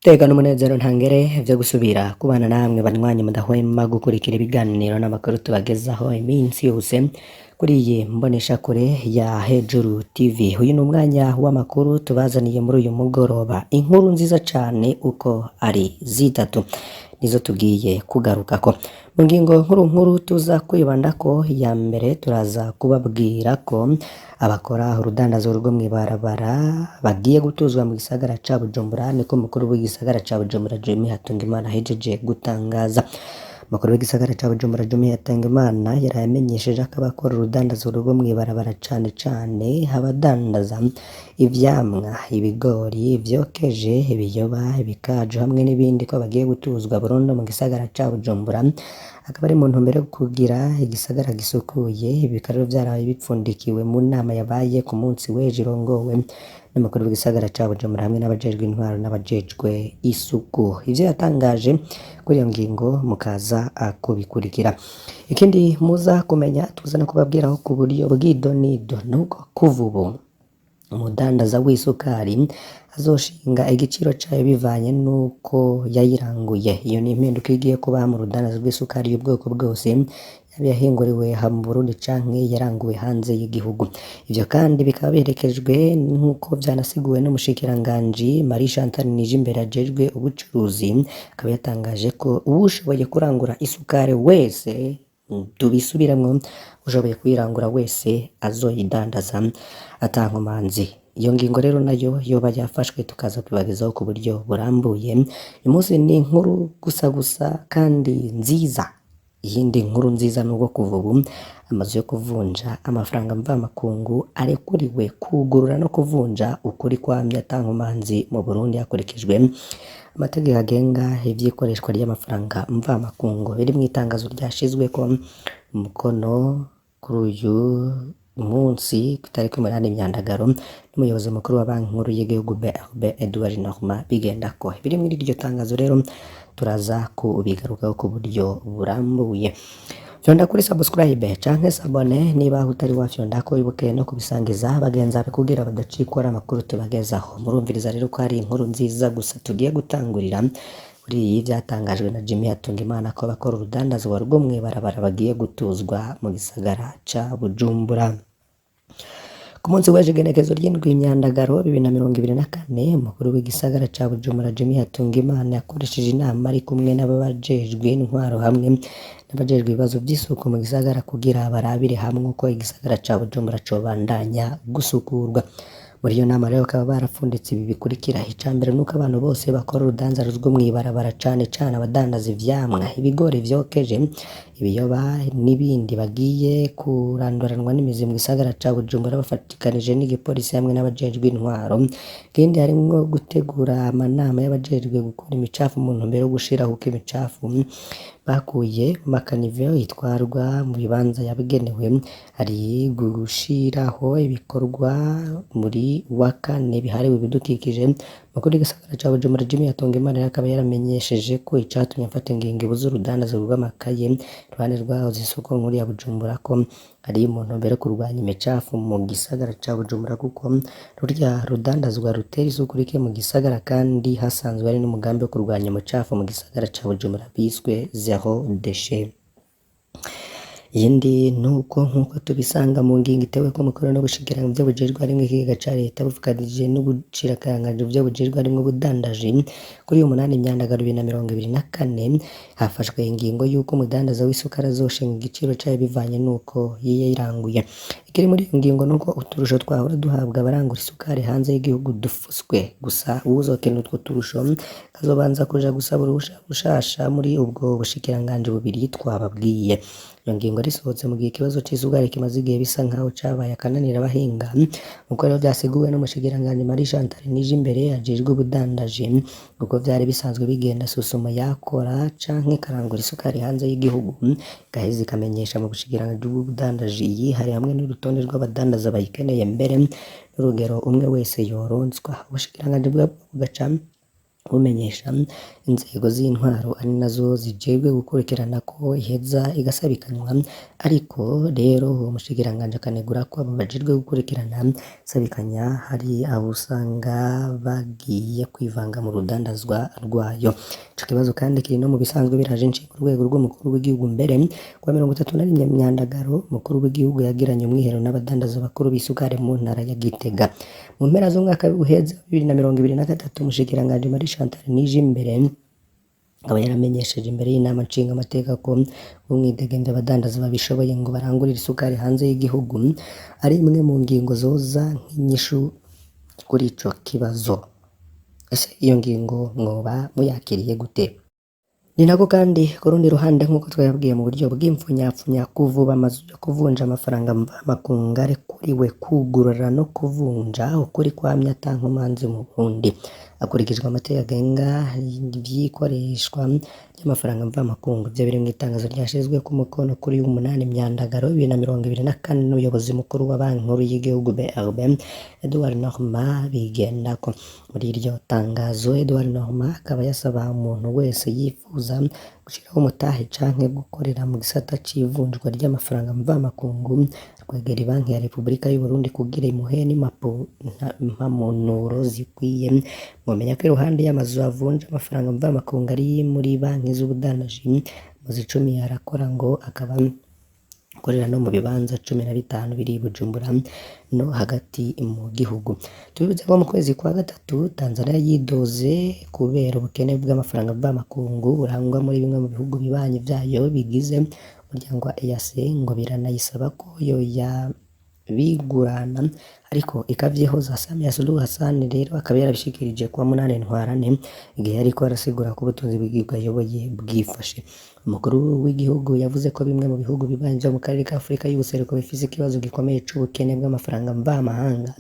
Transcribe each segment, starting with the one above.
Tekana umunezero ntangere vyo gusubira kubana namwe banywanyi mudahwema gukurikira ibiganiro n'amakuru tubagezaho iminsi yose kuri iyi mboneshakure ya Hejuru TV. Uyu ni umwanya w'amakuru tubazaniye muri uyu mugoroba. Inkuru nziza cane uko ari zitatu nizo tugiye kugarukako. Mu ngingo nkuru tuza kwibandako, ya mbere turaza kubabwira ko abakora urudandazo rwo mw'ibarabara bagiye gutuzwa mu gisagara ca Bujumbura, niko mukuru w'igisagara ca Bujumbura Jimmy Hatungimana ahejeje gutangaza. Makuru w'igisagara ca Bujumbura Jimmy Hatungimana yaramenyesheje ko abakora urudandazo rwo mw'ibarabara cane cane abadandaza ivyamwa, ibigori, ivyokeje, ibiyoba, ibikaju hamwe n'ibindi ko bagiye gutuzwa burundu mu gisagara ca Bujumbura. Akaba ari mu ntumbero yo kugira igisagara gisukuye. Ibikaro vyaraye bipfundikiwe mu nama yabaye ku munsi w'ejo irongowe n'umukuru w'igisagara ca Bujumbura hamwe n'abajejwe intwaro n'abajejwe isuku. Ivyo yatangaje kuri iyo ngingo mukaza kubikurikira. Ikindi muza kumenya tuza no kubabwiraho ku buryo bw'idonido nuko kuva ubu umudandaza w'isukari azoshinga igiciro cayo bivanye nuko yayiranguye. Iyo ni impinduka igiye kuba mu rudandaza rw'isukari y'ubwoko bwose, yaba yahinguriwe aha mu Burundi canke yaranguwe hanze y'igihugu. Ivyo kandi bikaba biherekejwe nk'uko vyanasiguwe n'umushikiranganji Marie Chantal Nijimbere ajejwe ubucuruzi, akaba yatangaje ko uwushoboye kurangura isukari wese, tubisubiramwo, ushoboye kuyirangura wese azoyidandaza ata nkomanzi. Iyo ngingo rero nayo yoba yafashwe tukaza kubibagezaho ku buryo burambuye. Uyu munsi ni inkuru gusa kandi nziza. Iyindi nkuru nziza nuko kuva ubu amazu yo kuvunja amafaranga mvamakungu arekuriwe kugurura no kuvunja ukuri kwamye ata nkomanzi mu Burundi hakurikijwe amategeko agenga ivyikoreshwa ry'amafaranga mvamakungu. Biri mu itangazo ryashizweko umukono kuri uyu munsi itariki 8 Myandagaro n'umuyobozi mukuru wa banki nkuru y'igihugu BRB Edouard Normand Bigendako. Biri muri iryo tangazo rero turaza kubigarukaho ku buryo burambuye. Fyonda kuri subscribe canke sabone niba utari wafyondako, wibuke no kubisangiza bagenzi bawe kugira badacikora amakuru tubagezaho. Murumviriza rero ko ari inkuru nziza gusa tugiye gutangurira kuri iyi vyatangajwe na Jimmy Hatungimana ko bakora urudandazo rwo mw'ibarabara bagiye gutuzwa mu gisagara ca Bujumbura. Ku munsi w'ejo igenekezo ry'indwi Myandagaro 2024, umukuru w'igisagara ca Bujumbura Jimmy Hatungimana yakoresheje inama ari kumwe n'abajejwe intwaro hamwe n'abajejwe ibibazo vy'isuku mu gisagara kugira barabire hamwe uko igisagara ca Bujumbura cobandanya gusukurwa. Muri iyo nama rero bakaba barapfunditse ibi bikurikira. Icambere nuko abantu bose bakora urudandazo rwo mw'ibarabara cane cane abadandaza ivyamwa, ibigori vyokeje, ibiyoba n'ibindi bagiye kuranduranwa n'imizi mu gisagara ca Bujumbura bafatikanije n'igipolisi hamwe n'abajejwe intwaro. Ikindi harimwo gutegura amanama y'abajejwe gukora imicafu mu ntumbero yo gushiraho uko imicafu bakuye mu makanivo yitwarwa mu bibanza yabigenewe. Hari gushiraho ibikorwa muri wa kane bihariwe ibidukikije. Makuru y'igisagara ca Bujumbura Jimmy Hatungimana akaba yaramenyesheje ko icatumye afata ingingo ibuza urudandazo rw'amakaye iruhande rwaho z'isoko nkuru ya Bujumbura ko ari mu ntumbero yo kurwanya imicafu mu gisagara ca Bujumbura, kuko rurya rudandazwa rutera isuku rike mu gisagara kandi hasanzwe ari n'umugambi wo kurwanya umucafu mu gisagara ca Bujumbura biswe zero déchet. Iyindi nuko nkuko tubisanga mu ngingo itewe ko mukuru no gushikirana mu byo bujejwe harimwo ikigega ca leta bufukanije no gucira karanganje mu byo bujejwe harimwo ubudandaji. Kuri uyu 8 Myandagaro 2024 hafashwe ingingo yuko umudandaza w'isukari azoshinga igiciro cayo bivanye nuko yiranguye. Ikiri muri iyo ngingo nuko uturusho twahora duhabwa abarangura isukari hanze y'igihugu dufuswe. Gusa uwuzokena utwo turusho kazobanza kuja gusaba uruhusha rushasha muri ubwo bushikiranganje bubiri twababwiye. Iyo ngingo risohotse mu gihe ikibazo c'isukari kimaze igihe bisa nkaho cabaye akananira abahinga, nkuko rero vyasiguwe n'umushikiranganji Marie Chantal Nijimbere ajejwe ubudandaji. Uko vyari bisanzwe bigenda, susuma yakora canke karangura isukari hanze y'igihugu gaheze ikamenyesha mu bushikiranganji bw'ubudandaji yihariye hamwe n'urutonde rw'abadandaza bayikeneye, mbere n'urugero umwe wese yoronswa. Ubushikiranganji bugaca bumenyesha inzego z'intwaro ari nazo zijejwe gukurikirana ko iheza igasabikanywa, ariko rero uwo mushikiranganji akanegura ko abo bajejwe gukurikirana sabikanya hari abo usanga bagiye kwivanga mu rudandazwa rwayo. Ico kibazo kandi kiri no mu bisanzwe biraje inshinga urwego rw'umukuru w'igihugu mbere kuwa 31 Myandagaro umukuru w'igihugu yagiranye umwihero n'abadandaza bakuru b'isukari mu ntara ya Gitega. Mu mpera z'umwaka w'ubuheze 2023 umushikiranganji Marie Chantal Nijimbere akaba yaramenyesheje imbere y'inama nshinga amateka ko umwidegemvya abadandaza babishoboye ngo barangurire isukari hanze y'igihugu ari imwe mu ngingo zoza nk'inyishu kuri ico kibazo. Ese iyo ngingo mwoba muyakiriye gute? Ni nako kandi ku rundi ruhande nk'uko twababwiye mu buryo bw'imfunyapfunya kuvuba amazu yo kuvunja amafaranga mvamakungu arekuriwe kugurura no kuvunja ukuri kwamye ata nkomanzi mu Burundi hakurikijwe amategeko agenga ivy'ikoreshwa ry'amafaranga mvamakungu. Ivyo biri mw'itangazo ryashizwe ku mukono kuri 8 Myandagaro 2024 n'umuyobozi mukuru wa banki nkuru y'igihugu BRB Edouard Normand Bigendako. Muri iryo tangazo Edouard Normand akaba yasaba umuntu wese yifuza gushiraho umutahe canke gukorera mu gisata c'ivunjwa ry'amafaranga mvamakungu kwegera banki ya Repubulika y'u Burundi kugira imuhe n'impamunuro zikwiye. Mumenya ko iruhande y'amazu avunja amafaranga mvamakungu ari muri banki z'ubudandaji amazu 10 arakora ngo akaba akorera no mu bibanza 15 biri i Bujumbura no hagati mu gihugu. Tubibuze ko mu kwezi kwa gatatu Tanzania yidoze kubera ubukene bw'amafaranga mvamakungu burangwa muri bimwe mu bihugu bibanyi vyayo bigize umuryango wa EAC ngo biranayisaba ko yoya bigurana ariko ikavyehoza. Samia Suluhu Hassan rero akaba yarabishikirije kuwa 8 Ntwarante igihe yariko arasigura ko ubutunzi bw'igihugu ayoboye bwifashe. Umukuru w'igihugu yavuze ko bimwe mu bihugu bibanyi vyo mu karere ka Afurika y'ubuseruko bifise ikibazo gikomeye c'ubukene bw'amafaranga mvamahanga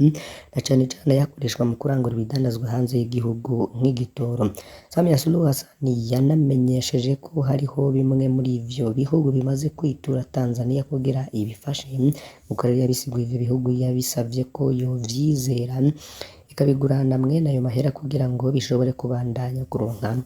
na cane cane yakoreshwa mu kurangura ibidandazwa hanze y'igihugu nk'igitoro. Samia Suluhu Hassan yanamenyesheje ko hariho bimwe muri ivyo bihugu bimaze kwitura Tanzania kugira ibifashe. Mukorera yabisiguye ivyo bihugu yabisavye ko yovyizera ikabigurana mwene ayo mahera kugira ngo bishobore kubandanya kuronka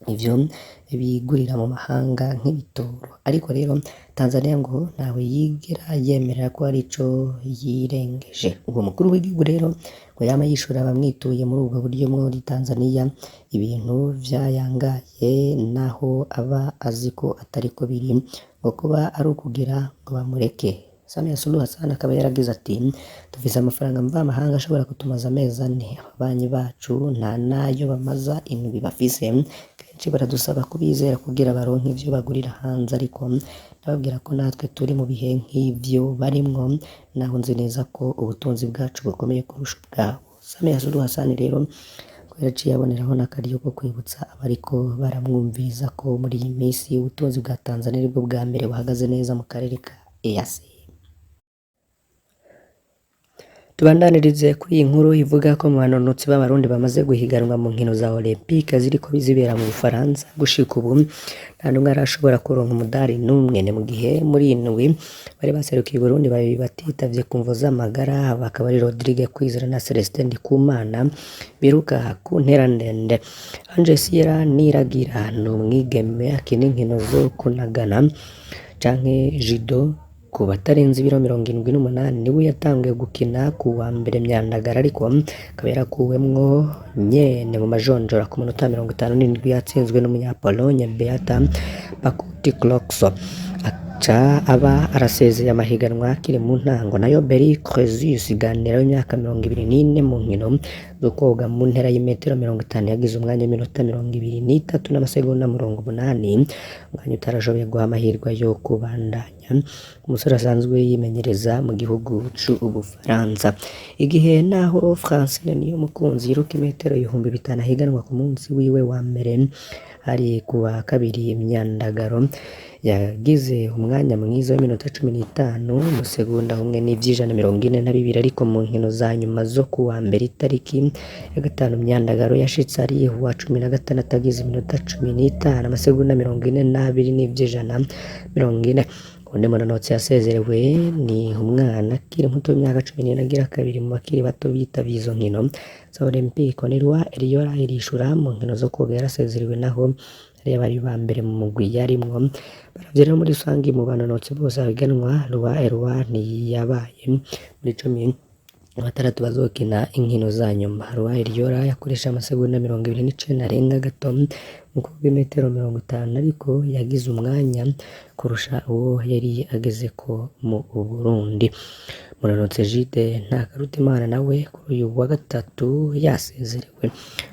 ivyo bigurira mu mahanga nk'ibitoro. Ariko rero Tanzania ngo ntawe yigera yemerera ko ari ico yirengeje. Uwo mukuru w'igihugu rero ngo yama yishura abamwituye muri ubwo buryo muri Tanzania ibintu vyayangaye naho aba aziko atariko biri ngo kuba ari ukugira ngo bamureke. Samia Suluhu Hassan akaba yaragize ati dufise amafaranga mvamahanga ashobora kutumaza amezi 4 ababanyi bacu nta nayo bamaza indwi bafise kenshi baradusaba kubizera kugira baronke ivyo bagurira hanze ariko ndababwira ko natwe turi mu bihe nk'ivyo barimwo naho nzi neza ko ubutunzi bwacu bukomeye kurusha ubwabo. Samia Suluhu Hassan rero yaciye aboneraho n'akaryo ko kwibutsa abariko baramwumviriza ko muri iyi minsi ubutunzi bwa Tanzania aribwo bwa mbere buhagaze neza mu karere ka EAC. Tubandanirize kuri iyi nkuru ivuga ko mu banonotsi b'abarundi bamaze guhiganwa mu nkino za Olympique ziriko bizibera mu Bufaransa gushika ubu nta numwe arashobora kuronka umudari n'umwe. Ni mu gihe muri indwi bari baserukiye Burundi babiri batitavye ku mvo z'amagara bakaba ari Rodrigue Kwizera na Celestin Ndikumana biruka ku ntera ndende. Ange Sierra Niragira ni umwigeme akina inkino zo kunagana canke judo ku batarenze ibiro 78 niwe yatanguye gukina ku wa mbere Myandagara ariko akaba yarakuwemwo nyene mu majonjora ku minota 57 yatsinzwe n'umunyapologne Beata Pakuti-Cloxo aca aba arasezeye amahiganwa akiri mu ntango. Nayo Beri Cresus iganira y'imyaka 24 mu nkino zo koga mu ntera y'imetero 50 yagize umwanya w'iminota 23 n'amasegonda 80 umwanya utarashoboye guha amahirwe yo kubandanya umusore asanzwe yimenyereza mu gihugu c'Ubufaransa. Igihe naho Francine Niyomukunzi yiruka imetero 5000 ahiganwa ku munsi wiwe wa mbere hari kuwa kabiri Myandagaro yagize umwanya mwiza w'iminota 15 mu segonda umwe n'142 ariko mu nkino za nyuma zo kuwa mbere itariki ya 5 Myandagaro yashitse ari wa 16 agize iminota 15 amasegonda 42 n'140 undi munonotsi yasezerewe ni umwana akiri muto w'imyaka 14 agira kabiri mu bakiri bato bitavye izo nkino za Olympique. Onirwa Eliora irishura mu nkino zo koga yarasezerewe naho ariya bari ba mbere mu mugwi yarimwo. Baravye rero muri rusangi mu banonotsi bose abiganwa Eloi ntiyabaye muri 16 bazokina inkino za nyuma. Eloi Eliora yakoresha amasegonda 29 arenga gato mu kuvuga imetero 50 ariko yagize umwanya kurusha uwo yari ageze ko mu Burundi. Munonotsi Egide Ntakarutimana nawe kuri uyu wa gatatu yasezerewe.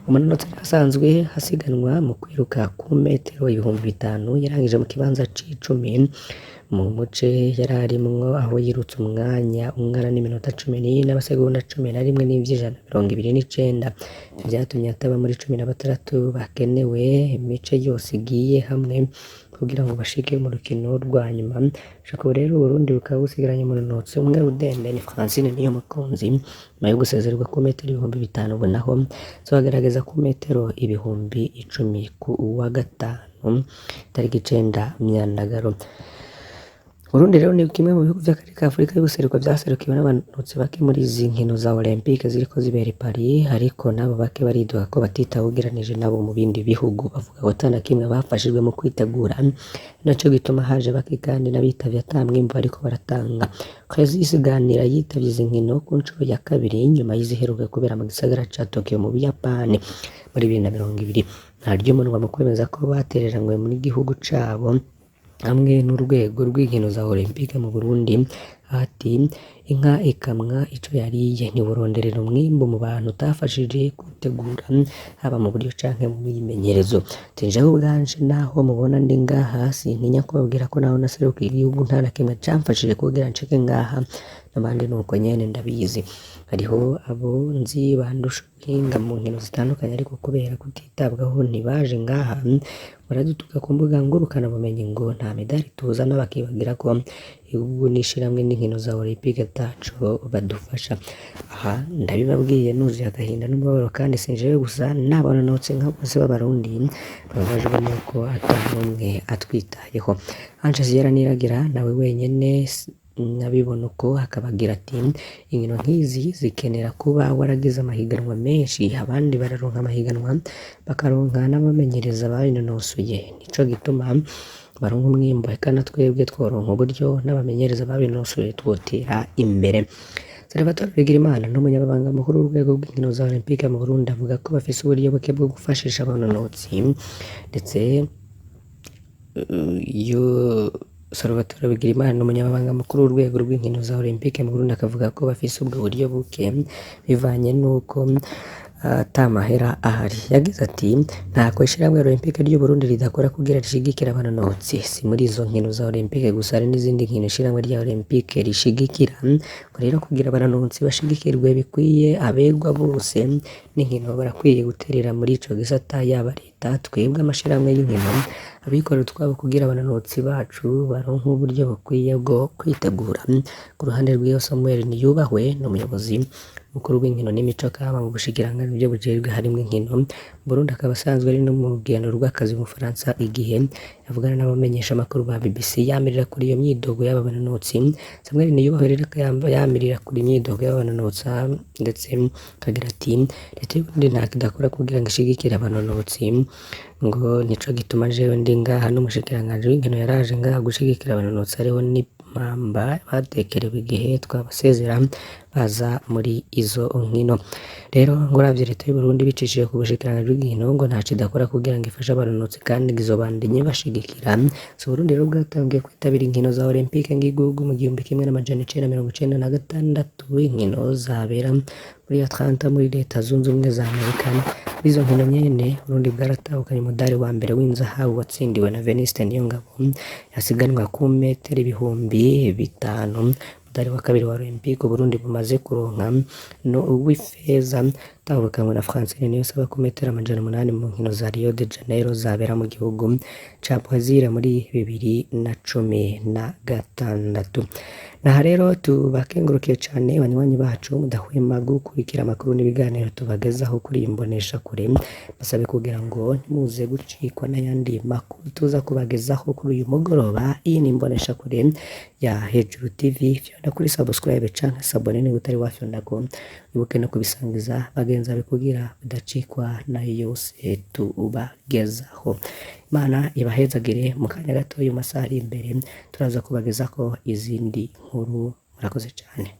Umunonotsi asanzwe hasiganwa mu kwiruka ku metero 5000 yarangije mu kibanza c'10 mu muce yararimwo aho yirutse umwanya ungana n'iminota 14 n'amasegonda 11 n'ivy'ijana 29. Vyatumye ataba muri 16 bakenewe imice yose igiye hamwe kugira ngo bashike mu rukino rwa nyuma. Shako rero Burundi bukaba busigaranye umunonotsi umwe rudende ni Francine Niyomukunzi nyuma yo gusezererwa ku metero 5000 ubu naho zogerageza ku metero 10,000 ku wa gatanu tariki 9 Myandagaro. Burundi rero ni kimwe mu bihugu vy'akarere ka Afrika y'ubuseruko vyaserukiwe n'abanonotsi bake muri izi nkino za Olympique ziriko zibera i Paris, ariko nabo bake baridoga ko batitawugiranije nabo mu bindi bihugu. Bavuga ko atana kimwe bafashijwe mu kwitegura, naco gituma haje bake kandi n'abitavye ata mwimbu bariko baratanga. Kwezi Ganira yitavye izi nkino ku ncuro ya kabiri nyuma y'iziheruka kubera mu gisagara ca Tokyo mu Buyapani muri 2020. Nta ry'umunwa mu kwemeza ko batereranywe muri gihugu cabo hamwe n'urwego rw'inkino za Olympique mu Burundi. Ati inka ikamwa ico yariye ntiburonderera umwimbu mu bantu utafashije gutegura haba mu buryo canke mu myimenyerezo. Tinjaho ubwanje naho mubona ndi ngaha sintinya kubabwira ko naho naserukiye igihugu nta na kimwe camfashije kugira nceke ngaha n'abandi nuko nyene ndabizi. Hariho abo nzi bandusha ubuhinga mu nkino zitandukanye ariko kubera kutitabwaho ntibaje ngaha baradutuka ku mbuga ngurukana bumenyi ngo nta medali tuzana bakibagira ko igihugu nishiramwe n'inkino za Olympique taco badufasha. Aha ndabibabwiye nuzuye agahinda n'umubabaro kandi sinjewe gusa n'abanonotsi nka bose b'abarundi babajwe nuko atanumwe atwitayeho. Ange Sierra Niragira nawe wenyene nabibona uko akabagira ati inkino nk'izi zikenera kuba waragize amahiganwa menshi, abandi bararonka amahiganwa bakaronka n'abamenyereza babinonosoye, nico gituma baronka umwimbo kandi twebwe tworonka uburyo n'abamenyereza babinonosoye twotera imbere. Salvatore Bigirimana n'umunyamabanga mukuru w'urwego rw'inkino za Olympique mu Burundi avuga ko bafise uburyo buke bwo gufashisha abanonotsi ndetse Salvatore Bigirimana n'umunyamabanga mukuru w'urwego rw'inkino za Olympique mu Burundi akavuga ko bafise ubwo buryo buke bivanye nuko atamahera ahari. Yagize ati ntako ishiramwe Olympique ry'u Burundi ridakora kugira rishigikira abanonotsi, si muri izo nkino za Olympique gusa hari n'izindi nkino ishiramwe rya Olympique rishigikira. Rero kugira abanonotsi bashigikirwe bikwiye abegwa bose n'inkino barakwiye guterera muri ico gisata, yaba leta, twebwe amashiramwe y'inkino, abikorera utwabo kugira abanonotsi bacu baronka uburyo bukwiye bwo kwitegura. Ku ruhande rw'iyo Samuel Niyubahwe n'umuyobozi mukuru w'inkino n'imico kama mu bushikiranganji byo bujejwe harimo inkino Burundi akaba asanzwe ari no mu rugendo rw'akazi mu Faransa, igihe yavugana n'abamenyesha makuru ba BBC yamirira kuri iyo myidogo y'abanonotsi. Samuel Niyubahwe rero yamirira kuri imyidogo y'abanonotsi ndetse kagira ati leta y'Uburundi ntakidakora kugira ngo ishigikire abanonotsi, ngo nico gituma jewe ndi ngaha n'umushikiranganji w'inkino yaraje ngaha gushigikira abanonotsi ariho n'impamba batekerewe igihe twabasezera baza muri izo nkino. Rero ngo uravye leta y'u Burundi bicishije ku bushikiranganji bw'inkino ngo ntaco idakora kugira ngo ifashe abanonotsi kandi izobandanye bashigikira. So Burundi rero bwatangiye kwitabira inkino za Olympique ng'igihugu mu 1996 inkino zabera muri Atlanta muri leta zunze ubumwe za Amerika. Izo nkino nyene Burundi bwaratahukanye umudari wa mbere w'inzahabu watsindiwe na Veniste Niyongabo yasiganwa ku metero 5000. Umudari wa kabiri wa Olympique Burundi bumaze kuronka no uw'ifeza utahukanywe na Francine Niyonsaba ku metero 800 mu nkino za Rio de Janeiro zabera mu gihugu ca Brazil muri 2016. Aha rero tubakengurukiye cane banywanyi bacu mudahwema gukurikira amakuru n'ibiganiro tubagezaho kuri iyi mboneshakure, basabe kugira ngo ntimuze gucikwa n'ayandi makuru tuza kubagezaho kuri uyu mugoroba. Iyi ni imboneshakure ya Hejuru TV, fyonda kuri subscribe canke sabone niba utari wafyondako, wibuke no kubisangiza bagenzi bawe kugira udacikwa nayo yose tubagezaho. Imana ibahezagire, mu kanya gato mu masaha ari imbere turaza kubagezako izindi nkuru. Murakoze cane.